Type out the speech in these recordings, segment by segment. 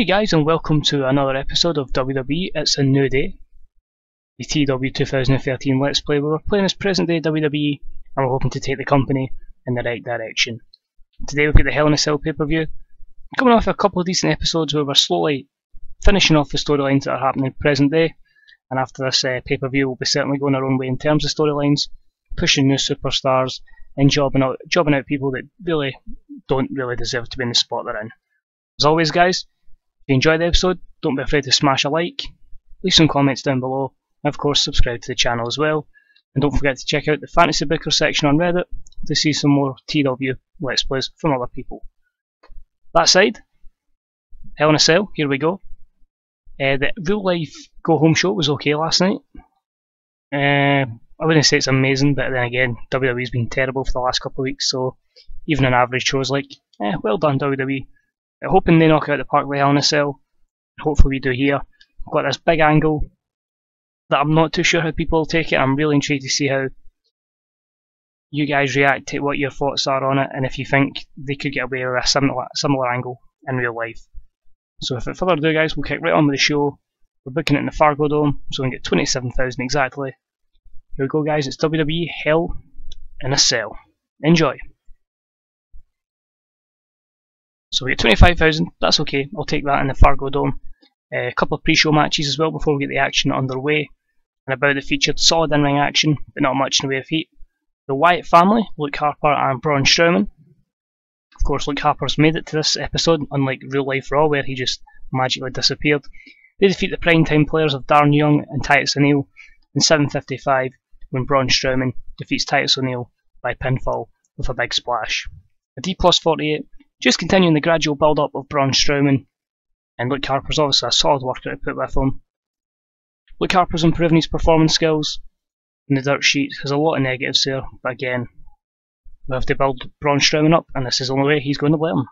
Hey guys, and welcome to another episode of WWE. It's a new day, the TEW2013 Let's Play, where we're playing as present day WWE and we're hoping to take the company in the right direction. Today we've got the Hell in a Cell pay-per-view, coming off a couple of decent episodes where we're slowly finishing off the storylines that are happening present day, and after this pay-per-view we'll be certainly going our own way in terms of storylines, pushing new superstars and jobbing out people that don't really deserve to be in the spot they're in. As always guys, if you enjoyed the episode, don't be afraid to smash a like, leave some comments down below, and of course subscribe to the channel as well. And don't forget to check out the Fantasy Booker section on Reddit to see some more TW Let's Plays from other people. That side, Hell in a Cell, here we go. The real life go home show was okay last night. I wouldn't say it's amazing, but then again, WWE's been terrible for the last couple of weeks, so even an average show is like, well done WWE. Hoping they knock out the park with Hell in a Cell. Hopefully we do here. I've got this big angle that I'm not too sure how people will take it. I'm really intrigued to see how you guys react to what your thoughts are on it, and if you think they could get away with a similar angle in real life. So without further ado guys, we'll kick right on with the show. We're booking it in the Fargo Dome, so we can get 27,000 exactly. Here we go guys, it's WWE Hell in a Cell. Enjoy! So we get 25,000, that's okay, I'll take that in the Fargo Dome. A couple of pre-show matches as well before we get the action underway. And about the featured solid in-ring action, but not much in the way of heat. The Wyatt family, Luke Harper and Braun Strowman. Of course, Luke Harper's made it to this episode, unlike real life Raw where he just magically disappeared. They defeat the primetime players of Darren Young and Titus O'Neil in 7:55 when Braun Strowman defeats Titus O'Neil by pinfall with a big splash. A D+48, just continuing the gradual build-up of Braun Strowman, and Luke Harper's obviously a solid worker to put with him. Luke Harper's improving his performance skills, and the dirt sheet has a lot of negatives there, but again, we have to build Braun Strowman up, and this is the only way he's going to learn.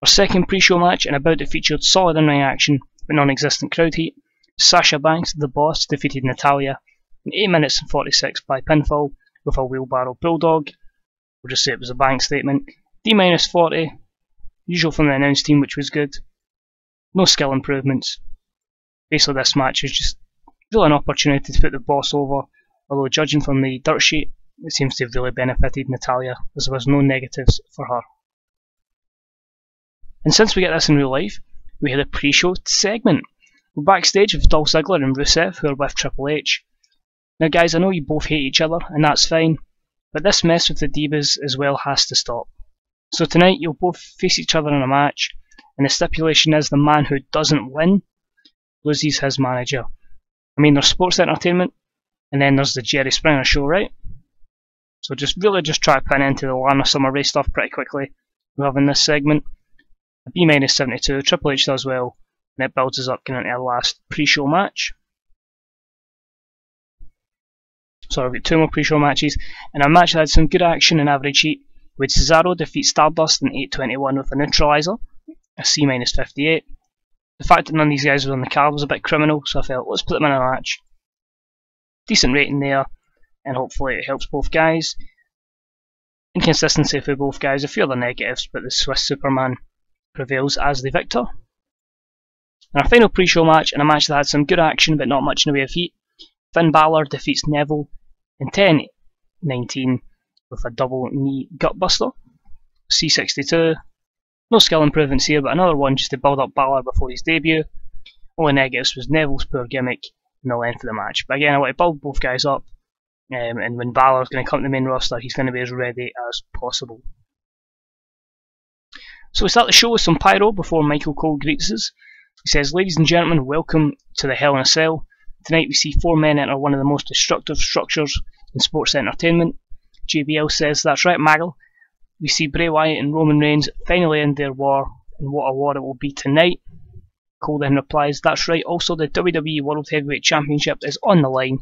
Our second pre-show match, and about it featured solid in-ring action, but non-existent crowd heat. Sasha Banks, the Boss, defeated Natalya in 8 minutes and 46 by pinfall with a wheelbarrow bulldog. We'll just say it was a bank statement. D-40, usual from the announce team, which was good. No skill improvements. Basically this match is just really an opportunity to put the Boss over, although judging from the dirt sheet, it seems to have really benefited Natalya, as there was no negatives for her. And since we get this in real life, we had a pre-show segment. We're backstage with Dolph Ziggler and Rusev, who are with Triple H. Now guys, I know you both hate each other, and that's fine, but this mess with the Divas as well has to stop. So tonight you'll both face each other in a match, and the stipulation is the man who doesn't win loses his manager. I mean, there's sports entertainment, and then there's the Jerry Springer show, right? So just try to put an end to the Lana Summer Rae stuff pretty quickly. We have in this segment a B-72, Triple H does well, and it builds us up going into our last pre-show match. So we've got 2 more pre-show matches, and a match that had some good action and average heat, with Cesaro defeat Stardust in 8:21 with a neutralizer, a C-58. The fact that none of these guys were on the card was a bit criminal, so I felt let's put them in a match. Decent rating there, and hopefully it helps both guys. Inconsistency for both guys, a few other negatives, but the Swiss Superman prevails as the victor. And our final pre-show match, and a match that had some good action but not much in the way of heat. Finn Balor defeats Neville in 10:19 with a double knee gutbuster. C62. No skill improvements here, but another one just to build up Balor before his debut. Only negatives was Neville's poor gimmick and the length of the match. But again, I want to build both guys up, and when Balor's going to come to the main roster, he's going to be as ready as possible. So we start the show with some pyro before Michael Cole greets us. He says, "Ladies and gentlemen, welcome to the Hell in a Cell. Tonight we see 4 men enter one of the most destructive structures in sports entertainment." JBL says, "That's right, Maggle. We see Bray Wyatt and Roman Reigns finally end their war, and what a war it will be tonight." Cole then replies, "That's right, also the WWE World Heavyweight Championship is on the line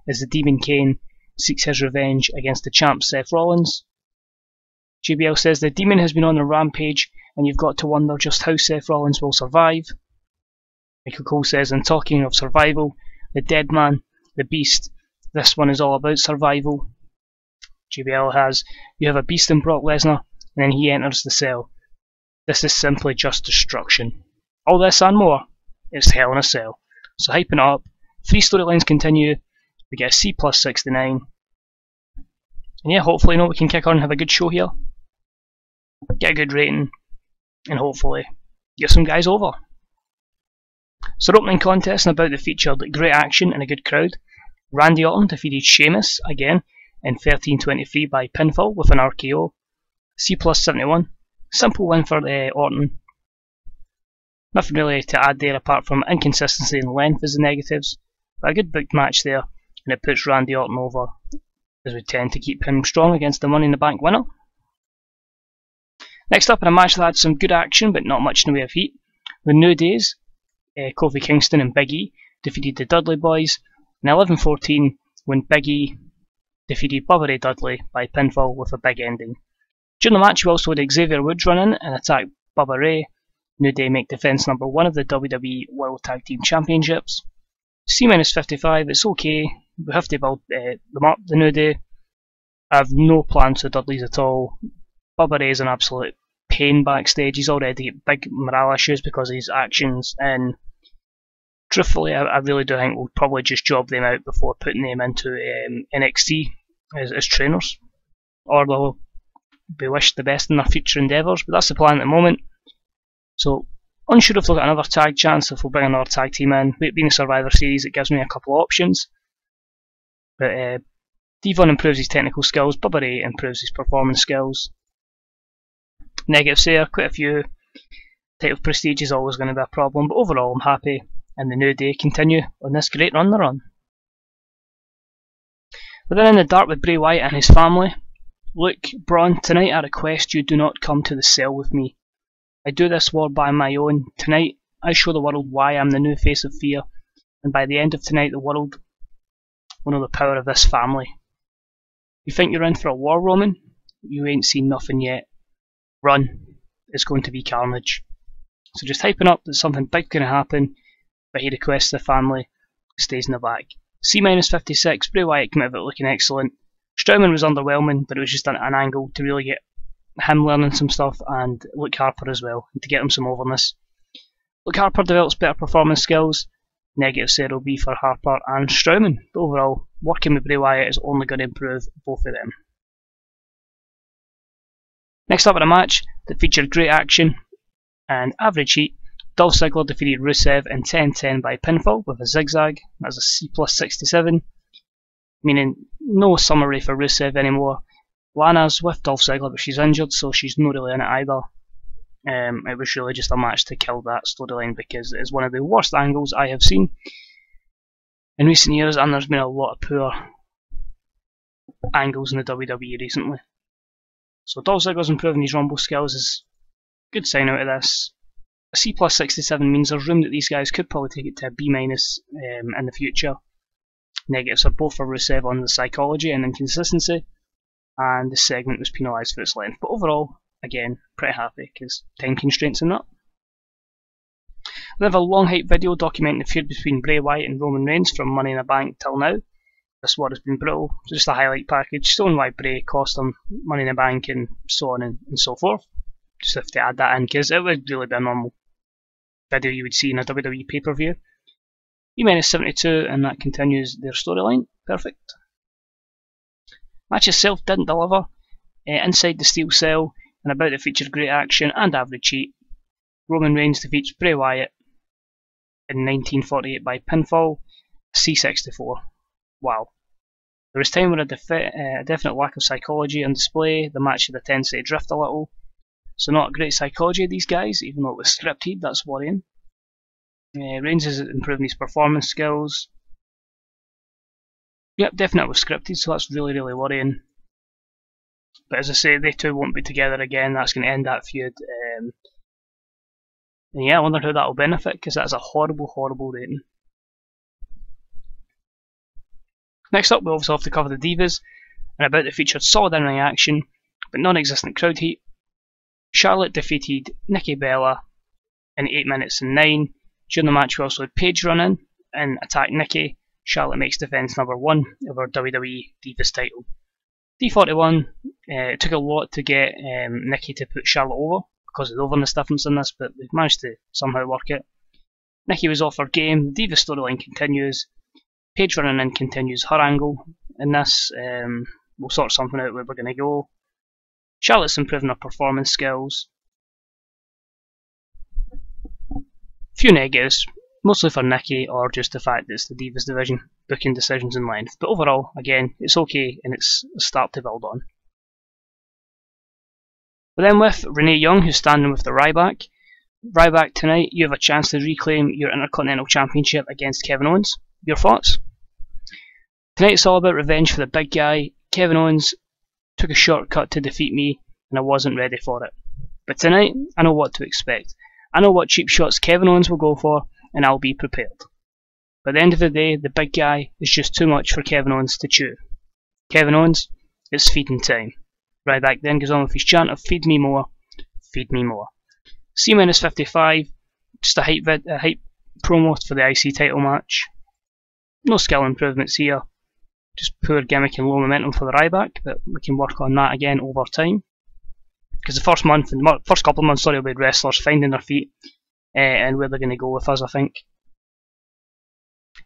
as the Demon Kane seeks his revenge against the champ Seth Rollins." JBL says, "The Demon has been on a rampage, and you've got to wonder just how Seth Rollins will survive." Michael Cole says, "And talking of survival, the dead man, the beast, this one is all about survival." JBL has, "You have a beast in Brock Lesnar, and then he enters the cell. This is simply just destruction. All this and more, it's Hell in a Cell. So hyping it up, 3 storylines continue, we get a C plus 69. And yeah, hopefully we can kick on and have a good show here. Get a good rating, and hopefully get some guys over. So the opening contest and about the featured great action and a good crowd. Randy Orton defeated Sheamus again in 13-23 by pinfall with an RKO. C plus 71. Simple win for Orton. Nothing really to add there apart from inconsistency and length as the negatives. But a good booked match there, and it puts Randy Orton over, as we tend to keep him strong against the Money in the Bank winner. Next up in a match that had some good action but not much in the way of heat. The New Days, Kofi Kingston and Big E, defeated the Dudley Boys in 11-14 when Big E defeated Bubba Ray Dudley by pinfall with a big ending. During the match we also had Xavier Woods run in and attack Bubba Ray. New Day make defense number 1 of the WWE World Tag Team Championships. C-55, it's okay, we have to build them up, the New Day. I have no plans for Dudleys at all. Bubba Ray is an absolute pain backstage, he's already got big morale issues because of his actions, and truthfully I really do think we'll probably just job them out before putting them into NXT as trainers. Or they'll be wished the best in their future endeavours, but that's the plan at the moment. So, unsure if they'll get another tag chance, if we'll bring another tag team in. Being a Survivor Series, it gives me a couple of options. But Devon improves his technical skills, Bubba Ray improves his performance skills. Negatives there, quite a few. Title prestige is always going to be a problem, but overall I'm happy, and the New Day continue on this great run they're on. But then in the dark with Bray Wyatt and his family. Look, Braun, tonight I request you do not come to the cell with me. I do this war by my own. Tonight, I show the world why I'm the new face of fear, and by the end of tonight the world will know the power of this family. You think you're in for a war, Roman? You ain't seen nothing yet. Run. It's going to be carnage. So just hyping up that something big's going to happen, but he requests the family stays in the back. C-56, Bray Wyatt came out of it looking excellent. Strowman was underwhelming, but it was just an angle to really get him learning some stuff, and Luke Harper as well, to get him some overness. Luke Harper develops better performance skills. Negatives there will be for Harper and Strowman, but overall, working with Bray Wyatt is only going to improve both of them. Next up in a match that featured great action and average heat, Dolph Ziggler defeated Rusev in 10-10 by pinfall with a zigzag. That's a C plus 67, meaning no summary for Rusev anymore. Lana's with Dolph Ziggler, but she's injured, so she's not really in it either. It was really just a match to kill that storyline because it's one of the worst angles I have seen in recent years, and there's been a lot of poor angles in the WWE recently. So Dolph Ziggler's improving his Rumble skills is a good sign out of this. A C plus 67 means there's room that these guys could probably take it to a B minus in the future. Negatives are both for Rusev on the psychology and inconsistency, and the segment was penalised for its length. But overall, again, pretty happy because time constraints and that. We have a long hype video documenting the feud between Bray Wyatt and Roman Reigns from Money in the Bank till now. This war has been brutal, just a highlight package showing why Bray cost him Money in the Bank and so on and so forth. Just have to add that in because it would really be a normal video you would see in a WWE pay-per-view. E-72 and that continues their storyline. Perfect. Match itself didn't deliver. Inside the steel cell and about it featured great action and average heat. Roman Reigns defeats Bray Wyatt in 1948 by pinfall, C64. Wow. There was time where a definite lack of psychology on display. The match had a tendency to drift a little. So not great psychology of these guys, even though it was scripted, that's worrying. Reigns is improving his performance skills. Yep, definitely was scripted, so that's really, really worrying. But as I say, they two won't be together again, that's going to end that feud. And yeah, I wonder how that will benefit, because that's a horrible, horrible rating. Next up, we also have to cover the Divas, and about the featured solid in-ring action, but non-existent crowd heat. Charlotte defeated Nikki Bella in 8 minutes and 9. During the match, we also had Paige run in and attack Nikki. Charlotte makes defense number 1 of her WWE Divas title. D41, it took a lot to get Nikki to put Charlotte over, because of the overness difference in this, but we've managed to somehow work it. Nikki was off her game, the Diva storyline continues, Paige running in continues her angle in this, we'll sort something out where we're going to go. Charlotte's improving her performance skills. Few negatives, mostly for Nikki or just the fact that it's the Divas division, booking decisions in length, but overall, again, it's okay and it's a start to build on. But then with Renee Young, who's standing with the Ryback. Ryback, tonight you have a chance to reclaim your Intercontinental Championship against Kevin Owens. Your thoughts? Tonight it's all about revenge for the big guy. Kevin Owens took a shortcut to defeat me and I wasn't ready for it. But tonight, I know what to expect. I know what cheap shots Kevin Owens will go for and I'll be prepared. But at the end of the day, the big guy is just too much for Kevin Owens to chew. Kevin Owens, it's feeding time. Ryback then goes on with his chant of feed me more, feed me more. C-55, just a hype promo for the IC title match. No skill improvements here, just poor gimmick and low momentum for the Ryback, but we can work on that again over time. Because the first couple of months, will be wrestlers finding their feet and where they're going to go with us, I think.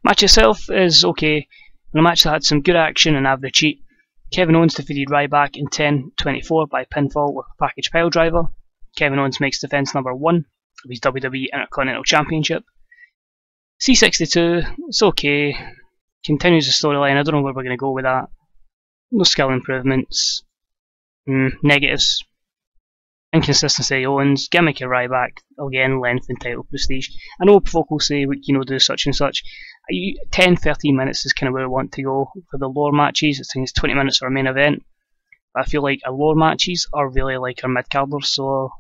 Match itself is okay, and a match that had some good action and average heat. Kevin Owens defeated Ryback in 10:24 by pinfall with a package pile driver. Kevin Owens makes defense number 1 of his WWE Intercontinental Championship. C62, it's okay, continues the storyline, I don't know where we're going to go with that. No skill improvements. Negatives. Inconsistency Owens, gimmick of Ryback, again length and title prestige. I know folk will say, do such and such. 10-13 minutes is kind of where I want to go for the lower matches. It's 20 minutes for a main event. But I feel like our lower matches are really like our mid-carders, so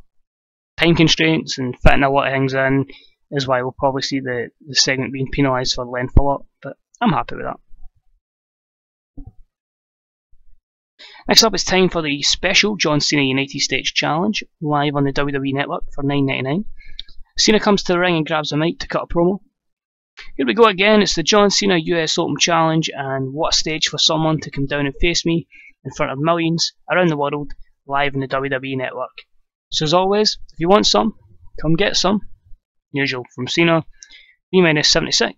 time constraints and fitting a lot of things in is why we'll probably see the segment being penalised for length a lot, but I'm happy with that. Next up, it's time for the special John Cena United States Challenge, live on the WWE Network for $9.99. Cena comes to the ring and grabs a mic to cut a promo. Here we go again, it's the John Cena US Open Challenge, and what a stage for someone to come down and face me in front of millions around the world, live on the WWE Network. So as always, if you want some, come get some. Usual from Cena. B-76.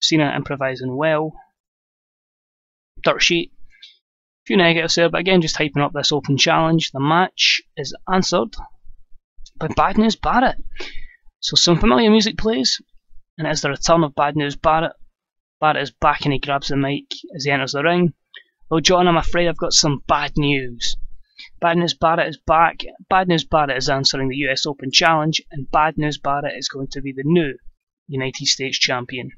Cena improvising well. Dirt sheet. Few negatives there, but again just hyping up this open challenge. The match is answered by Bad News Barrett. So some familiar music plays, and it is the return of Bad News Barrett. Barrett is back and he grabs the mic as he enters the ring. Well, John, I'm afraid I've got some bad news. Bad News Barrett is back. Bad News Barrett is answering the US Open Challenge, and Bad News Barrett is going to be the new United States Champion.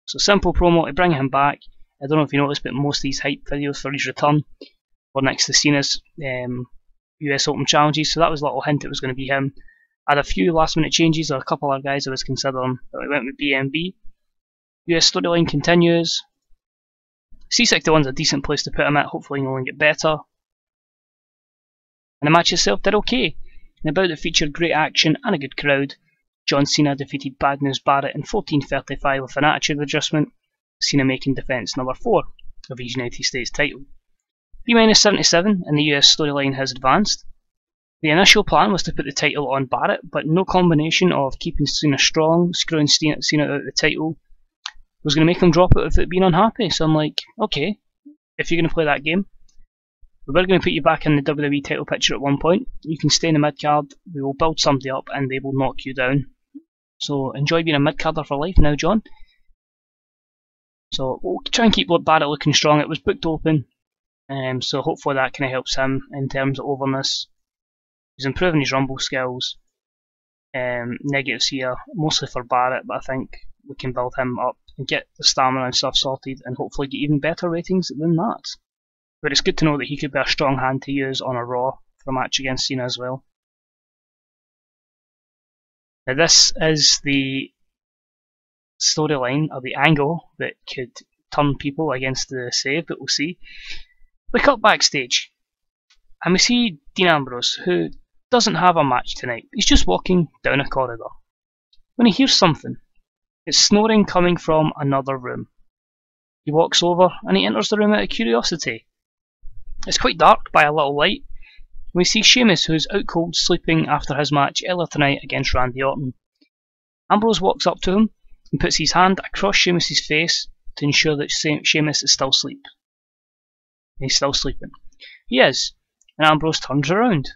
So simple promo to bring him back. I don't know if you noticed, but most of these hype videos for his return were next to Cena's US Open challenges, so that was a little hint it was going to be him. I had a few last minute changes, or a couple of guys I was considering, but I went with BMB. US storyline continues. C61's a decent place to put him at, hopefully he'll only get better. And the match itself did okay. And about it featured great action and a good crowd. John Cena defeated Bad News Barrett in 14:35 with an attitude adjustment. Cena making defense number 4 of his United States title. B-77 in the US storyline has advanced. The initial plan was to put the title on Barrett, but no combination of keeping Cena strong, screwing Cena out of the title, was going to make him drop it without being unhappy. So I'm like, okay, if you're going to play that game, we were going to put you back in the WWE title picture at one point. You can stay in the mid-card, we will build somebody up and they will knock you down. So enjoy being a mid-carder for life now, John. So we'll try and keep Barrett looking strong. It was booked open, so hopefully that kind of helps him in terms of overness. He's improving his rumble skills. Negatives here, mostly for Barrett, but I think we can build him up and get the stamina and stuff sorted and hopefully get even better ratings than that. But it's good to know that he could be a strong hand to use on a Raw for a match against Cena as well. Now this is the storyline, or the angle, that could turn people against the save, but we'll see. We cut backstage, and we see Dean Ambrose, who doesn't have a match tonight. He's just walking down a corridor when he hears something. It's snoring coming from another room. He walks over and he enters the room out of curiosity. It's quite dark by a little light, We see Sheamus, who is out cold sleeping after his match earlier tonight against Randy Orton. Ambrose walks up to him and puts his hand across Sheamus's face to ensure that Sheamus is still asleep. He's still sleeping. He is, and Ambrose turns around.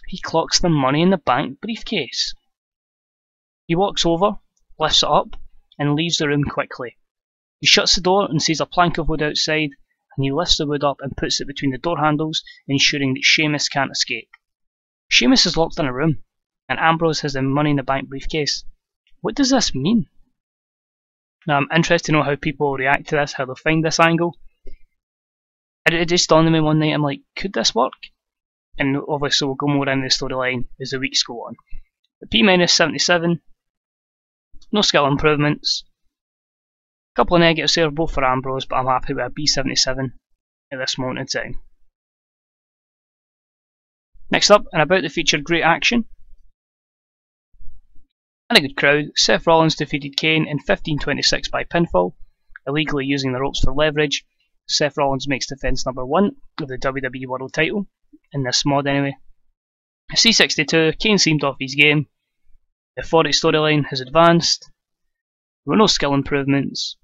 He clocks the Money in the Bank briefcase. He walks over, lifts it up, and leaves the room quickly. He shuts the door and sees a plank of wood outside, and he lifts the wood up and puts it between the door handles, ensuring that Sheamus can't escape. Sheamus is locked in a room, and Ambrose has the Money in the Bank briefcase. What does this mean? Now, I'm interested to know how people react to this, how they'll find this angle. It just dawned on me one night, I'm like, could this work? And obviously we'll go more into the storyline as the weeks go on. The P-77, no skill improvements. A couple of negatives there, both for Ambrose, but I'm happy with a B-77 at this moment in time. Next up, and about the feature great action and a good crowd, Seth Rollins defeated Kane in 15:26 by pinfall, illegally using the ropes for leverage. Seth Rollins makes defense number 1 of the WWE World title, in this mod anyway. C62, Kane seemed off his game. The 40 storyline has advanced. There were no skill improvements.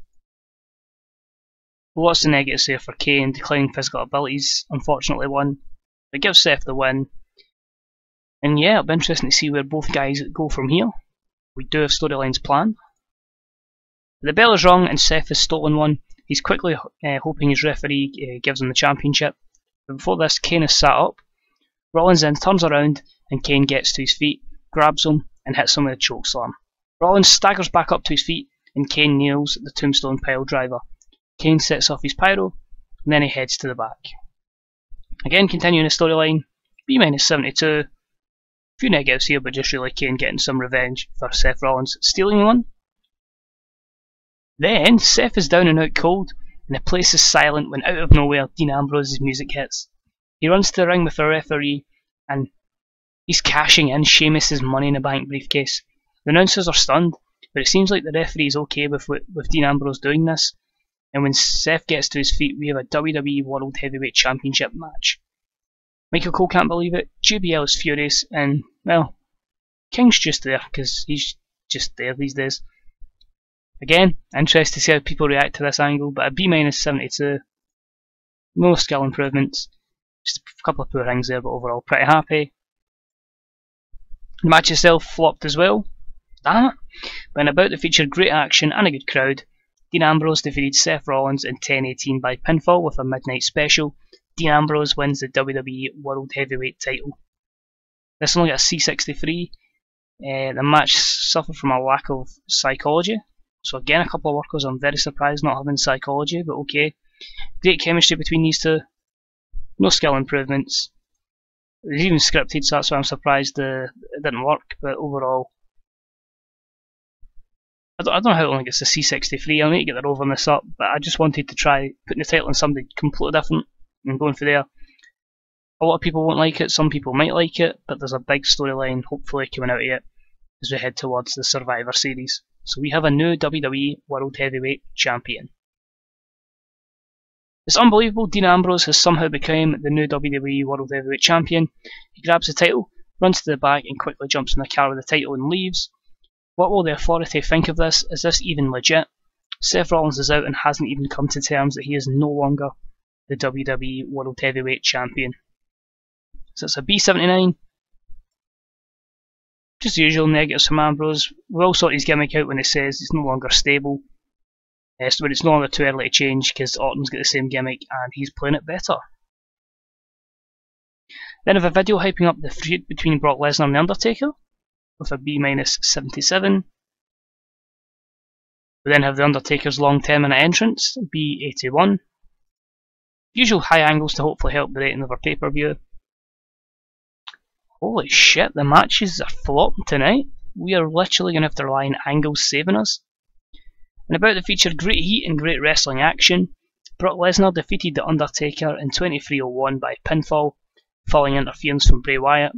Lots of negatives here for Kane, declining physical abilities, unfortunately won. But gives Seth the win. And yeah, it'll be interesting to see where both guys go from here. We do have storylines planned. The bell is rung and Seth has stolen one. He's quickly hoping his referee gives him the championship. But before this, Kane is sat up. Rollins then turns around and Kane gets to his feet, grabs him and hits him with a chokeslam. Rollins staggers back up to his feet and Kane nails the tombstone pile driver. Kane sets off his pyro and then he heads to the back. Again, continuing the storyline, B-72. Few negatives here, but just really Kane getting some revenge for Seth Rollins stealing one. Then Seth is down and out cold, and the place is silent when out of nowhere Dean Ambrose's music hits. He runs to the ring with the referee, and he's cashing in Sheamus's Money in the Bank briefcase. The announcers are stunned, but it seems like the referee is okay with Dean Ambrose doing this. And when Seth gets to his feet, we have a WWE World Heavyweight Championship match. Michael Cole can't believe it, JBL is furious, and, well, King's just there, because he's just there these days. Again, interested to see how people react to this angle, but a B-72, no skill improvements, just a couple of poor things there, but overall pretty happy. The match itself flopped as well, damn it, but in about the feature great action and a good crowd. Dean Ambrose defeated Seth Rollins in 10:18 by pinfall with a midnight special. Dean Ambrose wins the WWE World Heavyweight title. This only got a C63. The match suffered from a lack of psychology. So again, a couple of workers, I'm very surprised not having psychology, but okay. Great chemistry between these two. No skill improvements. It was even scripted, so that's why I'm surprised it didn't work, but overall, I don't know how it only gets a C63. I'll need to get the rover on this up, but I just wanted to try putting the title on somebody completely different and going for there. A lot of people won't like it, some people might like it, but there's a big storyline hopefully coming out of it as we head towards the Survivor Series. So we have a new WWE World Heavyweight Champion. It's unbelievable, Dean Ambrose has somehow become the new WWE World Heavyweight Champion. He grabs the title, runs to the back and quickly jumps in the car with the title and leaves. What will the authority think of this? Is this even legit? Seth Rollins is out and hasn't even come to terms that he is no longer the WWE World Heavyweight Champion. So it's a B-79. Just the usual negatives from Ambrose. We all sort his gimmick out when it says it's no longer stable. So it's no longer too early to change because Orton's got the same gimmick and he's playing it better. Then I have a video hyping up the feud between Brock Lesnar and The Undertaker with a B-77. We then have The Undertaker's long 10-minute entrance, B-81. Usual high angles to hopefully help the rating of our pay-per-view. Holy shit, the matches are flopping tonight. We are literally going to have to rely on angles saving us. And about the feature, great heat and great wrestling action. Brock Lesnar defeated The Undertaker in 23:01 by pinfall, following interference from Bray Wyatt.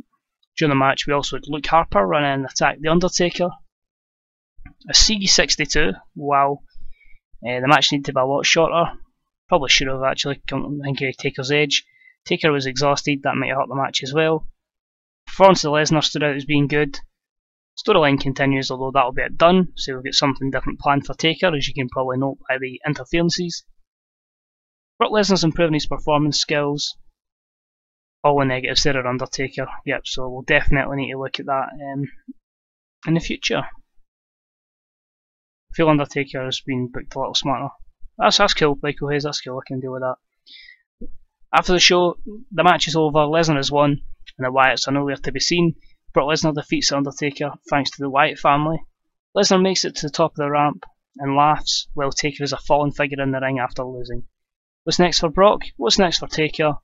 During the match, we also had Luke Harper run in and attack The Undertaker. A C62, wow. The match needed to be a lot shorter. Probably should have actually come on Taker's edge. Taker was exhausted, that might have hurt the match as well. Performance of Lesnar stood out as being good. Storyline continues, although that'll be it done, so we'll get something different planned for Taker, as you can probably note by the interferences. Brock Lesnar's improving his performance skills. All the negatives there are Undertaker, yep, so we'll definitely need to look at that in the future. I feel Undertaker has been booked a little smarter. That's cool, Michael Hayes, that's cool, I can deal with that. After the show, the match is over, Lesnar has won, and the Wyatts are nowhere to be seen. Brock Lesnar defeats the Undertaker thanks to the Wyatt family. Lesnar makes it to the top of the ramp and laughs, while Taker is a fallen figure in the ring after losing. What's next for Brock? What's next for Taker?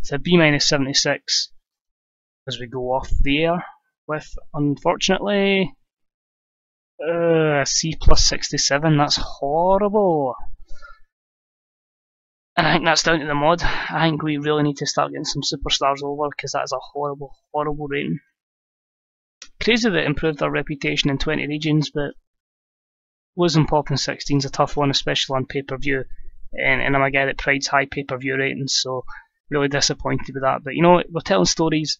It's a B-76 as we go off the air with, unfortunately, a C+67. That's horrible. And I think that's down to the mod. I think we really need to start getting some superstars over, because that is a horrible, horrible rating. Crazy that it improved our reputation in 20 regions, but losing pop in 16 is a tough one, especially on pay-per-view. And I'm a guy that prides high pay-per-view ratings, so really disappointed with that. But you know what, we're telling stories,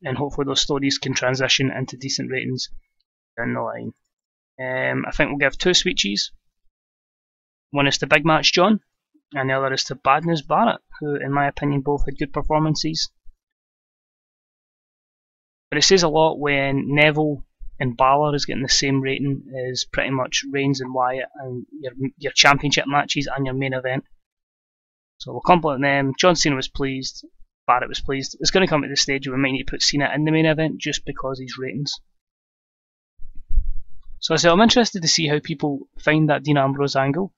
and hopefully those stories can transition into decent ratings down the line. I think we'll give 2 speeches. One is to Big Match John, and the other is to Bad News Barrett, who in my opinion both had good performances. But it says a lot when Neville and Balor is getting the same rating as pretty much Reigns and Wyatt, and your championship matches and your main event. So we'll compliment them. John Cena was pleased, Barrett was pleased. It's going to come to the stage where we might need to put Cena in the main event just because of his ratings. So I said I'm interested to see how people find that Dean Ambrose angle.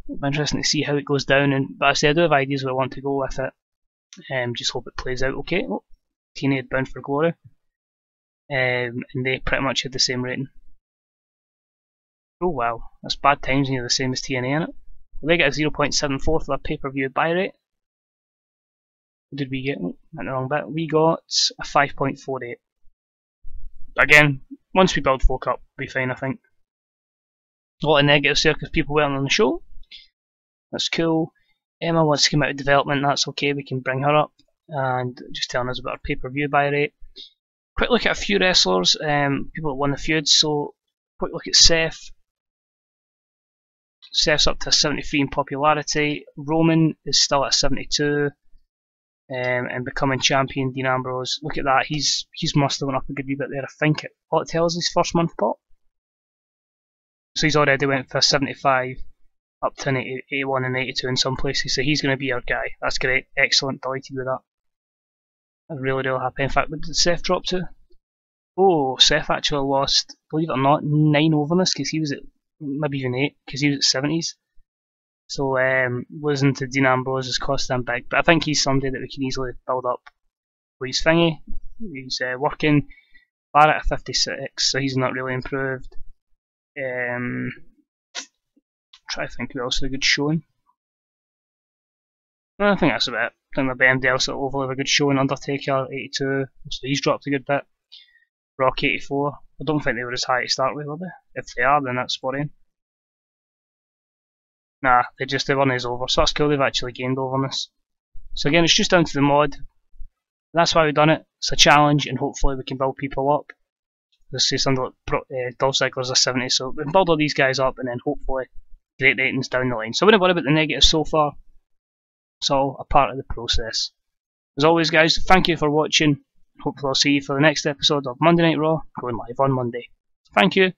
It'll be interesting to see how it goes down, but I say I do have ideas where I want to go with it. Just hope it plays out okay. Oh, TNA had Bound for Glory, and they pretty much had the same rating. Oh wow, that's bad times when you're the same as TNA in it. Well, they get a 0.74 for their pay-per-view buy rate. What did we get? Oh, went the wrong bit. We got a 5.48. Again, once we build folk up, we'll be fine, I think. A lot of negatives there because people weren't on the show. That's cool. Emma wants to come out of development, that's okay, we can bring her up. And just telling us about our pay-per-view buy rate. Quick look at a few wrestlers, people that won the feuds. So, quick look at Seth. Seth's up to 73 in popularity. Roman is still at 72. And becoming champion, Dean Ambrose. Look at that, he's must have went up a good wee bit there. I think all it tells is first month pop. So he's already went for 75 up to 81 and 82 in some places. So he's going to be our guy. That's great, excellent, delighted with that. I'm really happy. In fact, what did Seth drop to? Oh, Seth actually lost, believe it or not, 9 overness because he was at maybe even 8 because he was at 70s. So losing to Dean Ambrose has cost him big, but I think he's somebody that we can easily build up with his thingy. He's working. Barrett at 56, so he's not really improved. Try to think who else had a good showing. I think that's about it. I think the BMDL's overall have a good showing. Undertaker 82, so he's dropped a good bit. Rock 84. I don't think they were as high to start with, were they? If they are, then that's worrying. Nah, they weren't as over, so that's cool, they've actually gained overness. So again, it's just down to the mod. That's why we've done it. It's a challenge, and hopefully we can build people up. Let's say something like Dolph Ziggler's a 70, so we can build all these guys up, and then hopefully great ratings down the line. So I wouldn't worry about the negatives so far. It's all a part of the process. As always, guys, thank you for watching. Hopefully I'll see you for the next episode of Monday Night Raw, going live on Monday. Thank you.